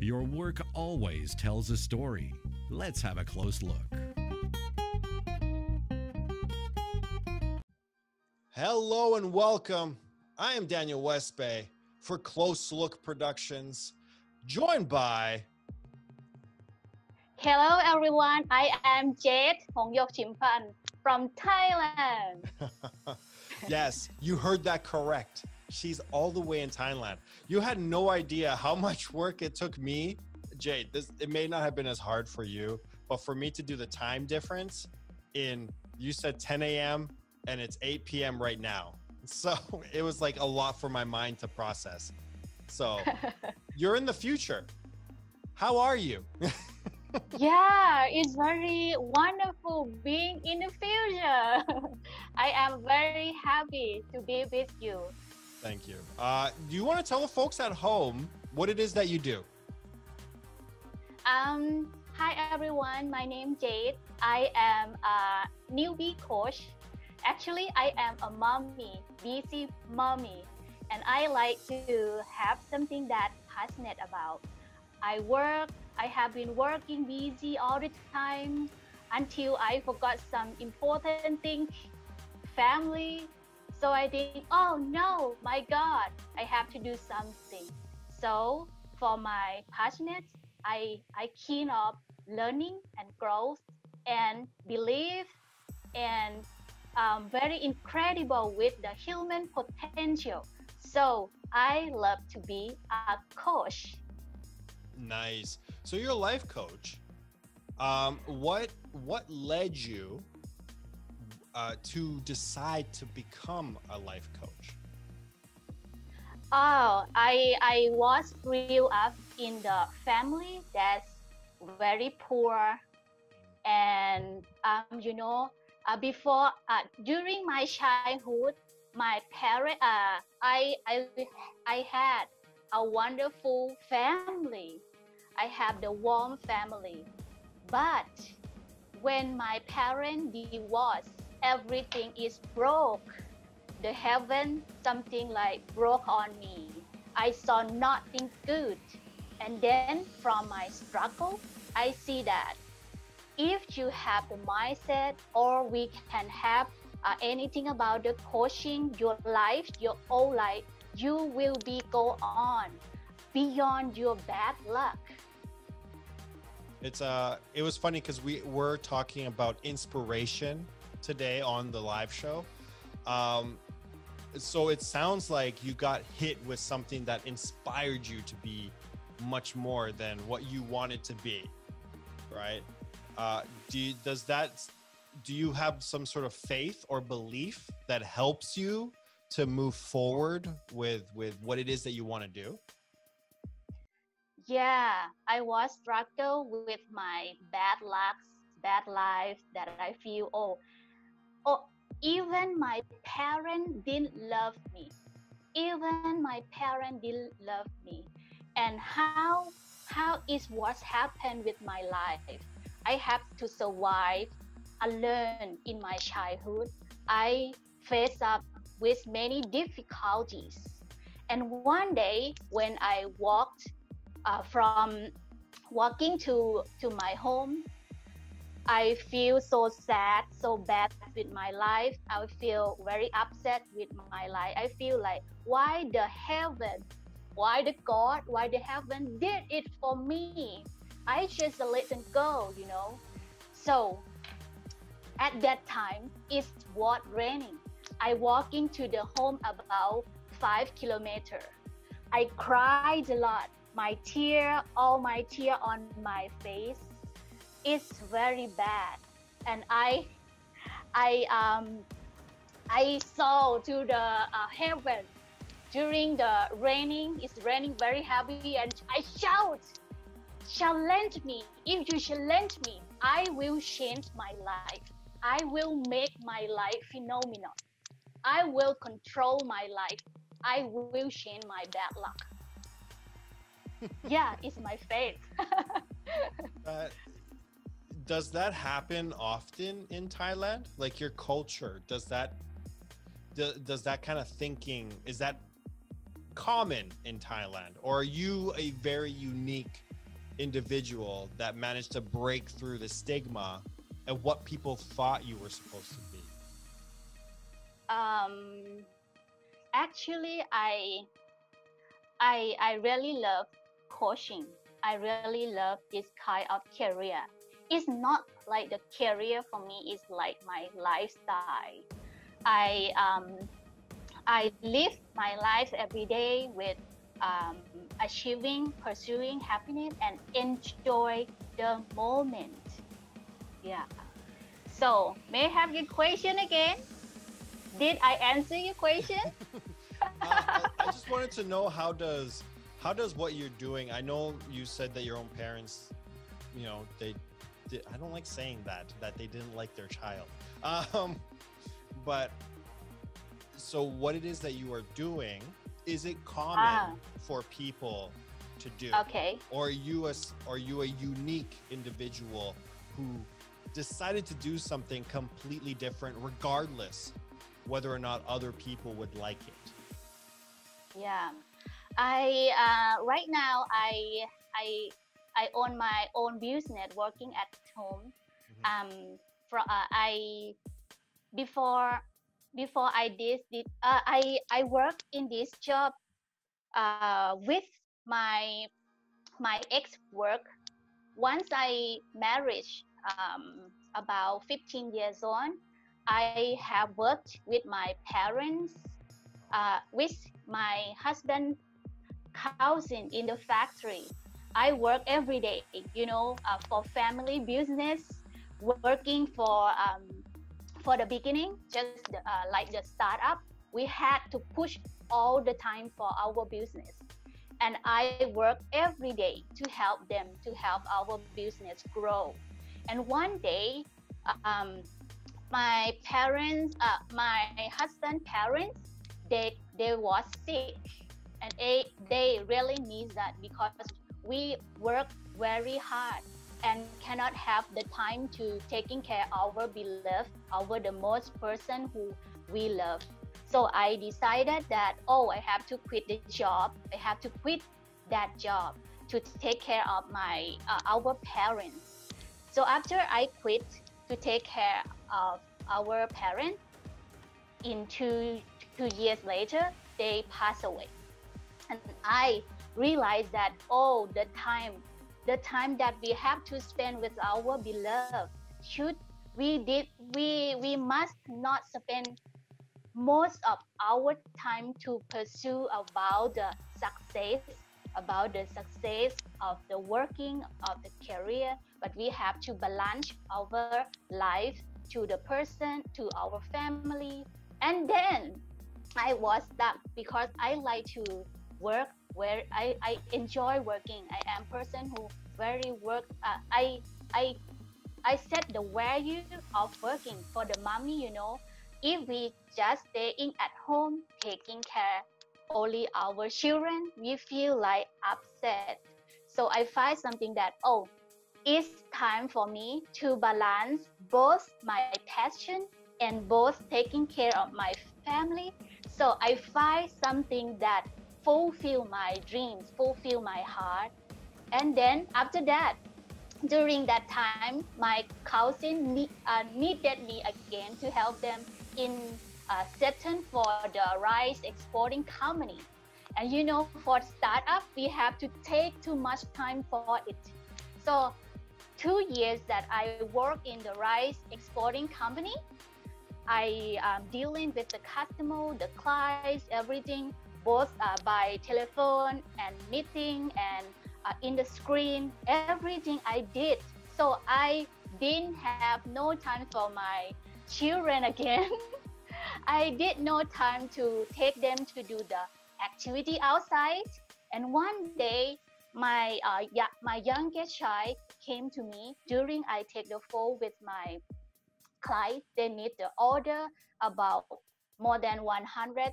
Your work always tells a story. Let's have a close look. Hello and welcome. I am Daniel Westbay for Close Look Productions, joined by... Hello everyone, I am Jade Hongyok Chimphan from Thailand. Yes, you heard that correct. She's all the way in Thailand. You had no idea how much work it took me. Jade, it may not have been as hard for you, but for me to do the time difference you said 10 a.m. and it's 8 p.m. right now. So it was like a lot for my mind to process. So you're in the future. How are you? Yeah, it's very wonderful being in the future. I am very happy to be with you. Thank you. Do you want to tell the folks at home what it is that you do? Hi everyone, my name is Jade. I am a newbie coach. Actually, I am a mommy, busy mommy, and I like to have something that I'm passionate about. I have been working busy all the time until I forgot some important things, family. So I think, oh no, my God, I have to do something. So for my passionate, I keen up learning and growth and believe and very incredible with the human potential. So I love to be a coach. Nice. So you're a life coach. What led you to decide to become a life coach? Oh, I was grew up in the family that's very poor, and before during my childhood, my parent I had a wonderful family. I have the warm family, but when my parents divorced, everything is broke. The heaven, something like broke on me. I saw nothing good. And then from my struggle, I see that if you have the mindset, or we can have anything about the coaching, your life, your whole life, you will go on beyond your bad luck. It was funny because we were talking about inspiration today on the live show. So it sounds like you got hit with something that inspired you to be much more than what you wanted to be, right? Do you have some sort of faith or belief that helps you to move forward with what it is that you want to do? Yeah, I was struggle with my bad luck, bad life, that I feel, even my parents didn't love me. Even my parents didn't love me. And how is what's happened with my life? I have to survive alone in my childhood. I face up with many difficulties. And one day when I walked from walking to my home, I feel so sad, so bad with my life. I feel very upset with my life. I feel like, why the heaven, why the God, why the heaven did it for me? I just let it go, So at that time, it was raining. I walked into the home about 5 kilometers. I cried a lot. All my tear on my face. It's very bad, and I saw to the heaven during the raining. It's raining very heavy, and I shout, challenge me. If you challenge me, I will change my life. I will make my life phenomenal. I will control my life. I will change my bad luck. Yeah, it's my faith. Does that happen often in Thailand? Like your culture, does that kind of thinking, is that common in Thailand? Or are you a very unique individual that managed to break through the stigma and what people thought you were supposed to be? Um, Actually, I really love coaching. I really love this kind of career. It's not like the career for me, it's like my lifestyle. I live my life every day with achieving, pursuing happiness, and enjoy the moment. Yeah. So, may I have your question again? Did I answer your question? I just wanted to know how does what you're doing? I know you said that your own parents, you know, they did, I don't like saying that they didn't like their child. But so what it is that you are doing, is it common for people to do? Okay. Or are you a unique individual who decided to do something completely different regardless whether or not other people would like it? Yeah. I right now I own my own business working at home. I before I I work in this job with my ex work. Once I married about 15 years on, I have worked with my parents, with my husband cousin in the factory. I work every day, you know, for family business, working for the beginning, just like the startup. We had to push all the time for our business, and I work every day to help them, to help our business grow. And one day, um, my husband parents, they was sick, and they really need that because we work very hard and cannot have the time to taking care of our beloved, our the most person who we love. So I decided that, oh, I have to quit the job. I have to quit that job to take care of my our parents. So after I quit to take care of our parents, in two years later, they passed away. And I realized that, oh, the time that we have to spend with our beloved, should we must not spend most of our time to pursue about the success of the working of the career, but we have to balance our life to the person, to our family. And then I was stuck because I like to work where I enjoy working. I am a person who very work. I I set the value of working for the mommy. You know, if we just staying at home taking care only our children, we feel like upset. So I find something that, oh, it's time for me to balance both my passion and both taking care of my family. So I find something that fulfill my dreams, fulfill my heart. And then after that, during that time, my cousin needed me again to help them in setting for the rice exporting company. And you know, for startup, we have to take too much time for it. So 2 years that I work in the rice exporting company, I am dealing with the customer, the clients, everything, both by telephone and meeting and in the screen, everything I did. So I didn't have no time for my children again. I did no time to take them to do the activity outside. And one day, my youngest child came to me during I take the phone with my client. They need the order about more than 100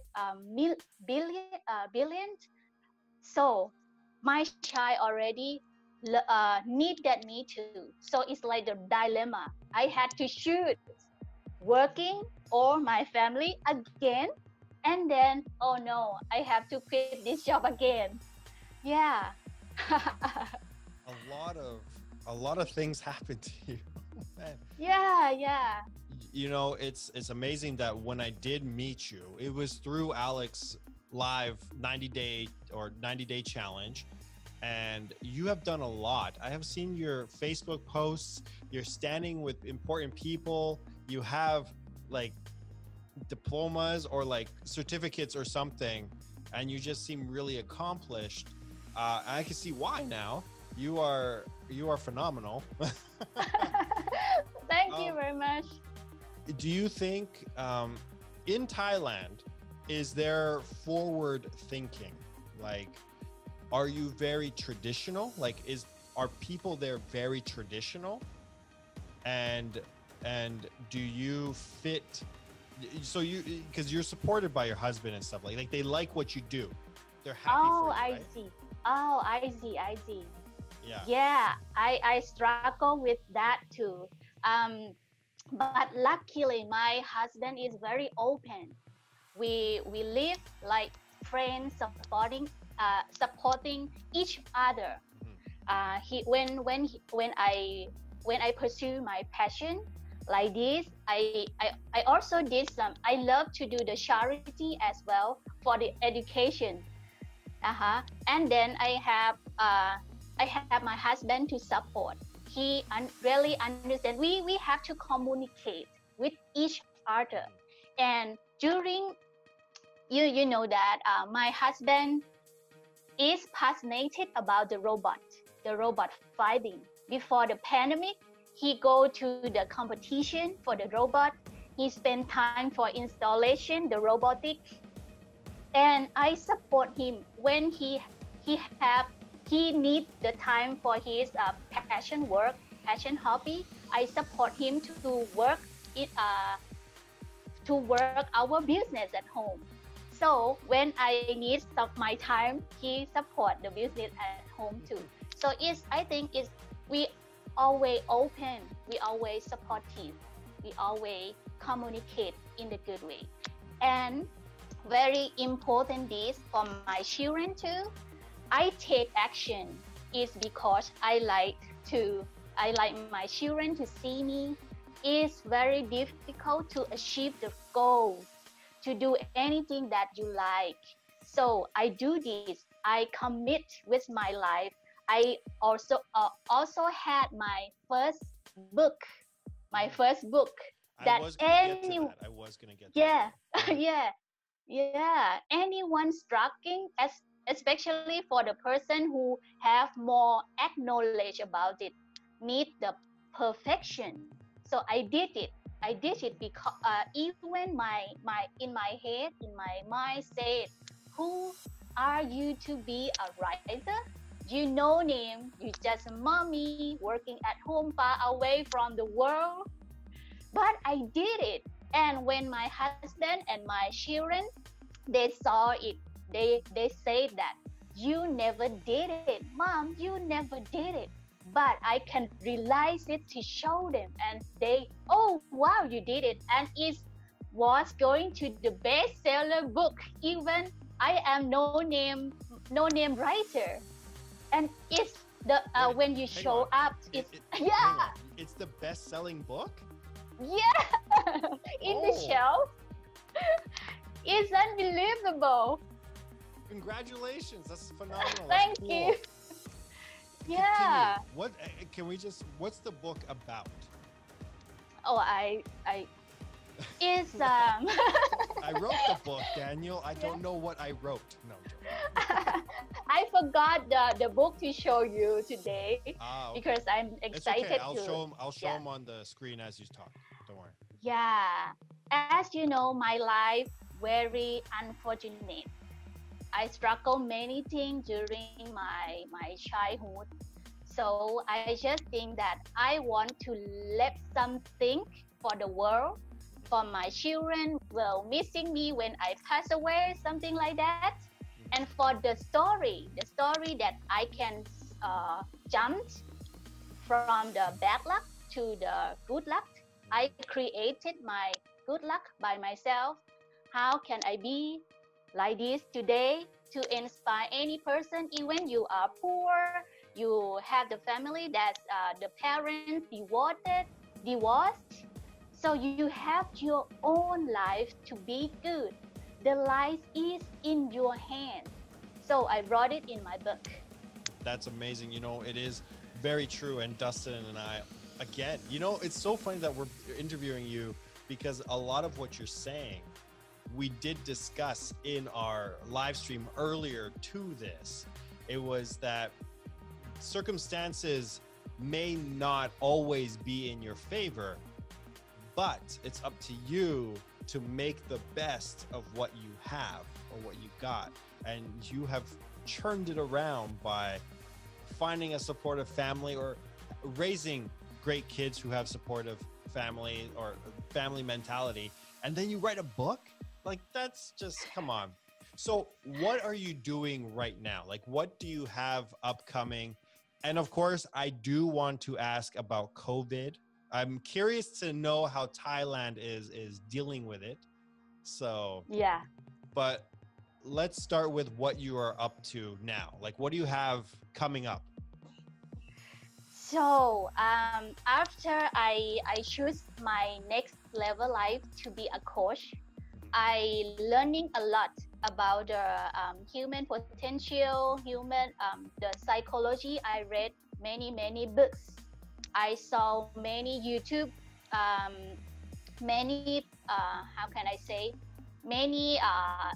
billion. So my child already needed me too. So it's like the dilemma. I had to choose working or my family again. And then, oh no, I have to quit this job again. Yeah. a lot of things happen to you. Man. Yeah. You know, it's amazing that when I did meet you, it was through Alex live 90-day challenge, and you have done a lot. I have seen your Facebook posts. You're standing with important people. You have like diplomas or like certificates or something, and you just seem really accomplished. I can see why now. You are phenomenal. Thank you very much. Do you think in Thailand, is there forward thinking? Like, are you very traditional? Like, are people there very traditional? And do you fit? So because you're supported by your husband and stuff, like they like what you do. They're happy for you, right? I see. Yeah. I struggle with that too. But luckily my husband is very open. We live like friends, supporting each other. He when I pursue my passion like this, I also did some. I love to do the charity as well for the education. And then I have my husband to support. He really understands. We have to communicate with each other. And during you know that my husband is passionate about the robot fighting. Before the pandemic, he go to the competition for the robot. He spend time for installation, the robotic, and I support him when he needs the time for his passion hobby. I support him to work our business at home. So when I need my time, he support the business at home too. So I think we always open, we always supportive, we always communicate in the good way. And very important this for my children too. I take action is because I like my children to see me. It's very difficult to achieve the goal, to do anything that you like. So I do this. I commit with my life. I also had my first book. I was gonna get to that. Yeah. Anyone struggling, especially for the person who have more knowledge about it, need the perfection. So I did it because even in my head, in my mind said, who are you to be a writer? You know name, you just a mommy working at home far away from the world. But I did it. And when my husband and my children, they saw it, they say that you never did it, mom, you never did it. But I can realize it to show them, and they, oh wow, you did it. And it was going to the bestseller book. Even I am no name writer. And it's the when you show up, it's yeah. It's the best-selling book? Yeah, in the shelf. It's unbelievable. Congratulations, that's phenomenal. Thank that's cool. you. Yeah. Continue. What's the book about? Oh, it's I wrote the book, Daniel. I don't know what I wrote. No. I forgot the book to show you today because I'm excited. It's okay. I'll show him on the screen as you talk. Don't worry. Yeah. As you know, my life very unfortunate. I struggled many things during my childhood. So I just think that I want to leave something for the world, for my children will missing me when I pass away, something like that. And for the story that I can jump from the bad luck to the good luck. I created my good luck by myself. How can I be like this today? to inspire any person, even you are poor, you have the family that the parents divorced. So you have your own life to be good. The life is in your hand. So I wrote it in my book. That's amazing. You know, it is very true. And Dustin and I, again, you know, it's so funny that we're interviewing you because a lot of what you're saying, we did discuss in our live stream earlier to this. It was that circumstances may not always be in your favor, but it's up to you to make the best of what you have or what you got. And you have turned it around by finding a supportive family or raising great kids who have supportive family or family mentality. And then you write a book? Like, that's just, come on. So what are you doing right now? Like, what do you have upcoming? And of course, I do want to ask about COVID. I'm curious to know how Thailand is dealing with it. So, Yeah. but let's start with what you are up to now. Like, what do you have coming up? So after I choose my next level life to be a coach, I learning a lot about the human potential, the psychology. I read many books. I saw many YouTube, many how can I say, many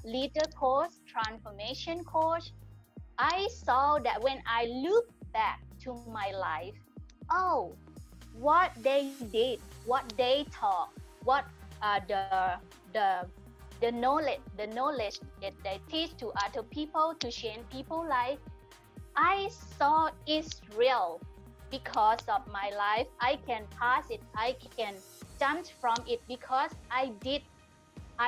leader coach, transformation coach. I saw that when I look back to my life, oh, what they did, what they taught, what the knowledge that they teach to other people to change people's life, I saw it's real. Because of my life, I can pass it, I can jump from it because I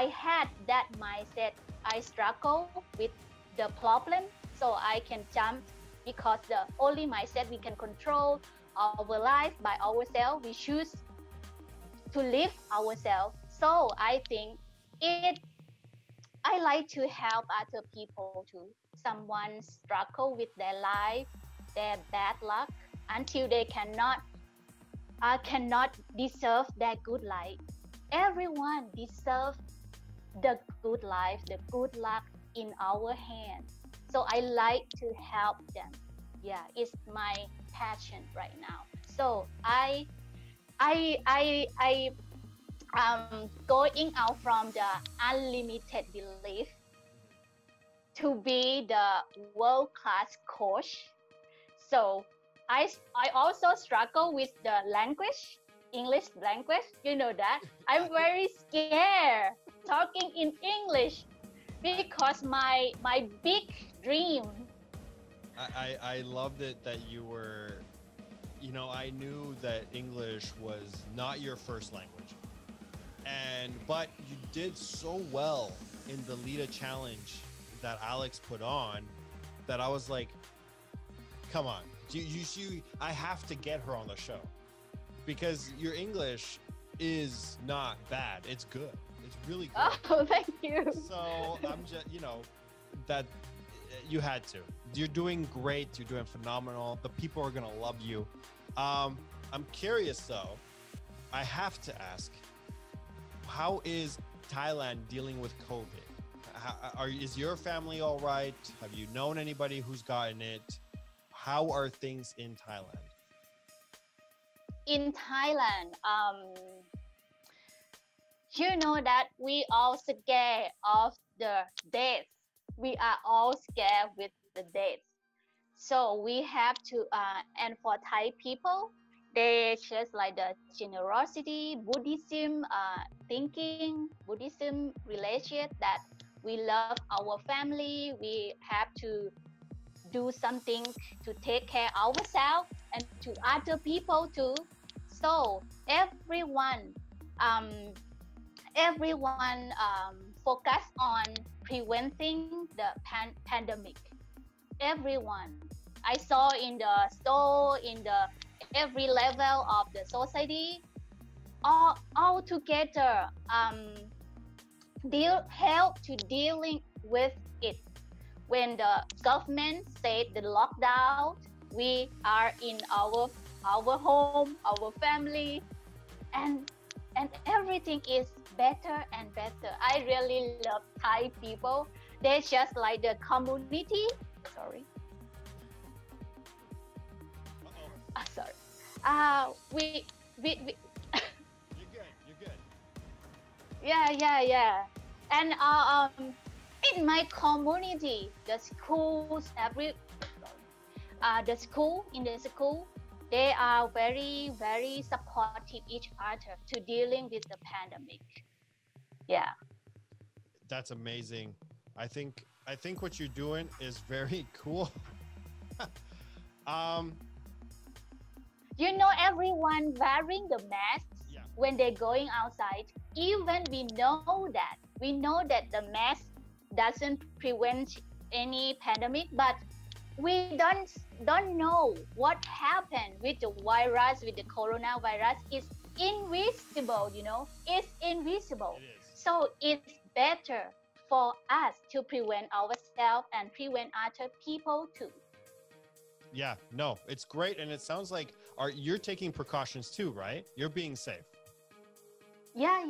had that mindset. I struggle with the problem, so I can jump because the only mindset we can control our life by ourselves. We choose to live ourselves. So I think I like to help other people too. Someone struggle with their life, their bad luck, until they cannot deserve that good life. Everyone deserves the good life, the good luck in our hands. So I like to help them. Yeah, it's my passion right now. So I going out from the unlimited belief to be the world-class coach. So I also struggle with the language, English language. You know that I'm very scared talking in English because my big dream. I loved it that you were, you know, I knew that English was not your first language. But you did so well in the Lita challenge that Alex put on that I was like, come on, I have to get her on the show because your English is not bad. It's good. It's really good. Oh, thank you. So I'm just, you know, that you had to. You're doing great. You're doing phenomenal. The people are going to love you. I'm curious though, I have to ask, how is Thailand dealing with COVID? Is your family all right? Have you known anybody who's gotten it? How are things in Thailand? In Thailand, you know that we all scared of the death. We are all scared with the death. So we have to, and for Thai people, they just like the generosity, Buddhism thinking, Buddhism relationship that we love our family. We have to do something to take care ourselves and to other people too. So everyone focus on preventing the pandemic. Everyone, I saw in the store, in the every level of the society, all together help to dealing with it. when the government said the lockdown, we are in our home, our family, and everything is better and better. I really love Thai people. They just like the community. Sorry. Sorry. We You're good. You're good. yeah. And in my community, the schools, in the school, they are very, very supportive each other to dealing with the pandemic. Yeah. That's amazing. I think what you're doing is very cool. um, You know, everyone wearing the mask yeah. when they're going outside. Even we know that the mask doesn't prevent any pandemic, but we don't know what happened with the virus, with the coronavirus. It's invisible, you know. It's invisible. It is. So it's better for us to prevent ourselves and prevent other people too. Yeah, no, it's great, and it sounds like you're taking precautions too, right? You're being safe. Yeah.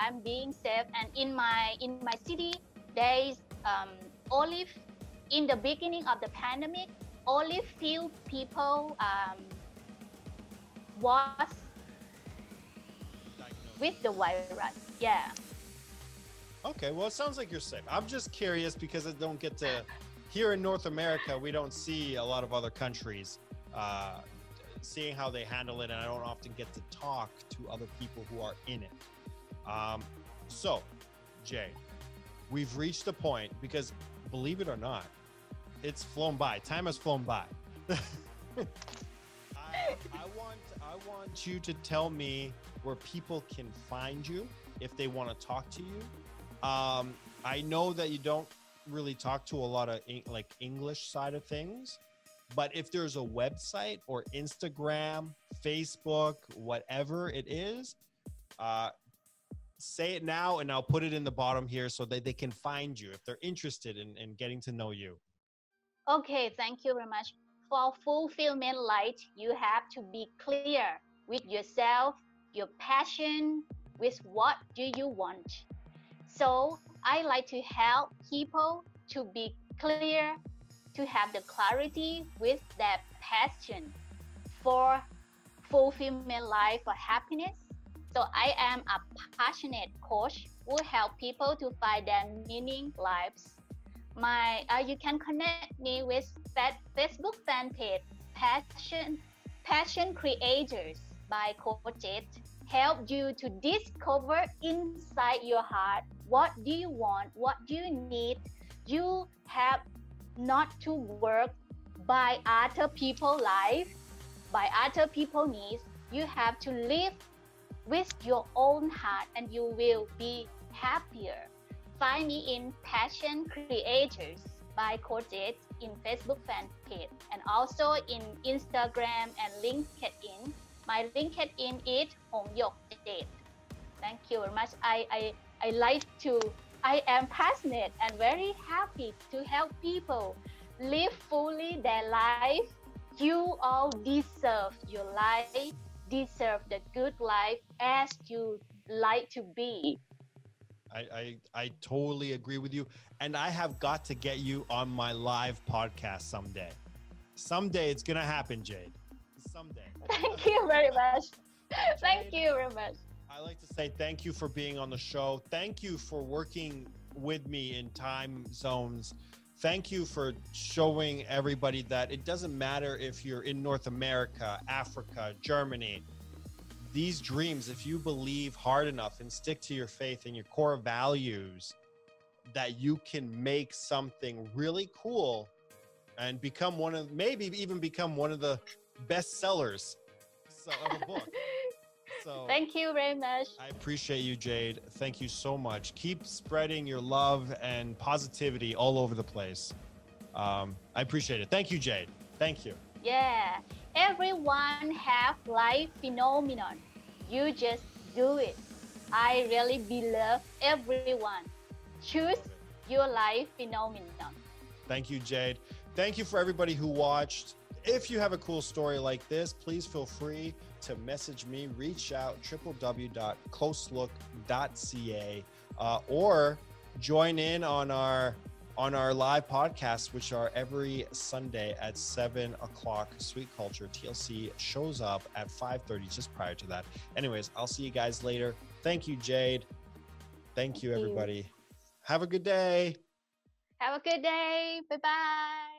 I'm being safe, and in my city, there is only in the beginning of the pandemic, only few people was Diagnosed. with the virus. Yeah. Okay, well, it sounds like you're safe. I'm just curious because I don't get to. Here in North America, we don't see a lot of other countries seeing how they handle it, and I don't often get to talk to other people who are in it. So, Jay, we've reached the point because, believe it or not, it's flown by. Time has flown by. I want you to tell me where people can find you if they want to talk to you. I know that you don't really talk to a lot of English side of things, but if there's a website or Instagram, Facebook, whatever it is, say it now and I'll put it in the bottom here so that they can find you if they're interested in getting to know you. Okay, thank you very much. For fulfillment light, you have to be clear with yourself, your passion, with what do you want. So I like to help people to be clear, to have the clarity with their passion for fulfillment life, for happiness. So I am a passionate coach who help people to find their meaning lives. You can connect me with Facebook fan page Passion Creators by Coach Jade. Help you to discover inside your heart what do you want, what do you need. You have not to work by other people's life, by other people's needs. You have to live with your own heart and you will be happier. Find me in Passion Creators by Coach Jade in Facebook fan page and also in Instagram and LinkedIn. My LinkedIn is hongyok .jade. Thank you very much. I am passionate and very happy to help people live fully their life. You all deserve your life, deserve the good life as you like to be. I totally agree with you. And I have got to get you on my live podcast someday. Someday it's going to happen, Jade. Someday. Thank you very much. Thank you very much. I like to say thank you for being on the show. Thank you for working with me in time zones. Thank you for showing everybody that it doesn't matter if you're in North America, Africa, Germany. These dreams, if you believe hard enough and stick to your faith and your core values, that you can make something really cool and become maybe even become one of the best sellers of a book. So thank you very much. I appreciate you, Jade. Thank you so much. Keep spreading your love and positivity all over the place. I appreciate it. Thank you, Jade. Thank you. Yeah, everyone have life phenomenon. You just do it. I really believe everyone. Choose your life phenomenon. Thank you, Jade. Thank you for everybody who watched. If you have a cool story like this, please feel free to message me, reach out, www.closelook.ca, or join in on our live podcasts, which are every Sunday at 7 o'clock. Sweet Culture TLC shows up at 5:30, just prior to that. Anyways, I'll see you guys later. Thank you, Jade. Thank you, everybody. Have a good day. Have a good day. Bye bye.